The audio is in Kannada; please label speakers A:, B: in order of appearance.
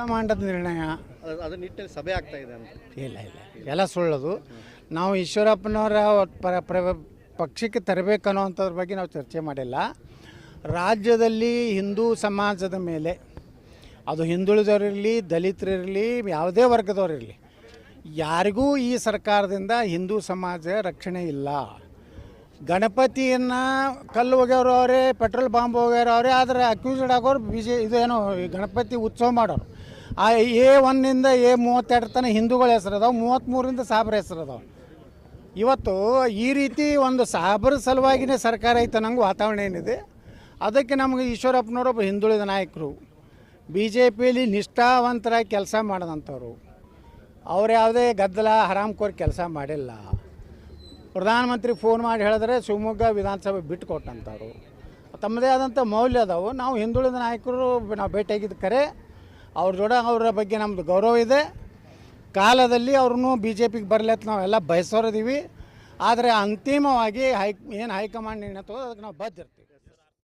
A: ಹೈಕಮಾಂಡದ ನಿರ್ಣಯ
B: ಅದ್ರ ನಿಟ್ಟಿನಲ್ಲಿ ಸಭೆ ಆಗ್ತಾ ಇದೆ ಅಂತ.
A: ಇಲ್ಲ ಎಲ್ಲ ಸುಳ್ಳದು. ನಾವು ಈಶ್ವರಪ್ಪನವರ ಪಕ್ಷಕ್ಕೆ ತರಬೇಕನ್ನೋವಂಥದ್ರ ಬಗ್ಗೆ ನಾವು ಚರ್ಚೆ ಮಾಡಿಲ್ಲ. ರಾಜ್ಯದಲ್ಲಿ ಹಿಂದೂ ಸಮಾಜದ ಮೇಲೆ, ಅದು ಹಿಂದುಳಿದವರಿರಲಿ, ದಲಿತರಿರಲಿ, ಯಾವುದೇ ವರ್ಗದವರಿರಲಿ, ಯಾರಿಗೂ ಈ ಸರ್ಕಾರದಿಂದ ಹಿಂದೂ ಸಮಾಜ ರಕ್ಷಣೆ ಇಲ್ಲ. ಗಣಪತಿಯನ್ನು ಕಲ್ಲು ಒಗೆಯವರು ಅವರೇ, ಪೆಟ್ರೋಲ್ ಬಾಂಬ್ ಒಗೆಯವರು ಅವರೇ, ಆದರೆ ಅಕ್ಯೂಸ್ಡ್ ಆಗೋರು ಇದೇನೋ ಈ ಗಣಪತಿ ಉತ್ಸವ ಮಾಡೋರು. ಆ A1 A32 ತನಕ ಹಿಂದೂಗಳ ಹೆಸರದಾವೆ, 33 ಸಾಬ್ರ ಹೆಸರದಾವೆ. ಇವತ್ತು ಈ ರೀತಿ ಒಂದು ಸಾಬ್ರ ಸಲುವಾಗಿಯೇ ಸರ್ಕಾರ ಐತೆ ನಂಗೆ ವಾತಾವರಣ ಏನಿದೆ. ಅದಕ್ಕೆ ನಮಗೆ ಈಶ್ವರಪ್ಪನವರೊಬ್ಬ ಹಿಂದುಳಿದ ನಾಯಕರು, BJPಯಲ್ಲಿ ನಿಷ್ಠಾವಂತರಾಗಿ ಕೆಲಸ ಮಾಡಿದಂಥವ್ರು. ಅವ್ರು ಯಾವುದೇ ಗದ್ದಲ ಹರಾಮ್ಕೋರಿ ಕೆಲಸ ಮಾಡಿಲ್ಲ. ಪ್ರಧಾನಮಂತ್ರಿ ಫೋನ್ ಮಾಡಿ ಹೇಳಿದ್ರೆ ಶಿವಮೊಗ್ಗ ವಿಧಾನಸಭೆ ಬಿಟ್ಟು ಕೊಟ್ಟಂಥವ್ರು. ತಮ್ಮದೇ ಆದಂಥ ಮೌಲ್ಯ ಅದಾವು. ನಾವು ಹಿಂದುಳಿದ ನಾಯಕರು ನಾವು ಭೇಟಿಯಾಗಿದ್ದು ಕರೆ, ಅವರ ಬಗ್ಗೆ ನಮ್ಮದು ಗೌರವ ಇದೆ. ಕಾಲದಲ್ಲಿ ಅವ್ರನ್ನೂ BJPಗೆ ಬರಲತ್ತ ನಾವೆಲ್ಲ ಬಯಸೋರಿದ್ದೀವಿ. ಆದರೆ ಅಂತಿಮವಾಗಿ ಹೈಕಮಾಂಡ್ ನಿರ್ಣಯ ತಗೋದು ಅದಕ್ಕೆ ನಾವು ಬದ್ಧ ಇರ್ತೀವಿ.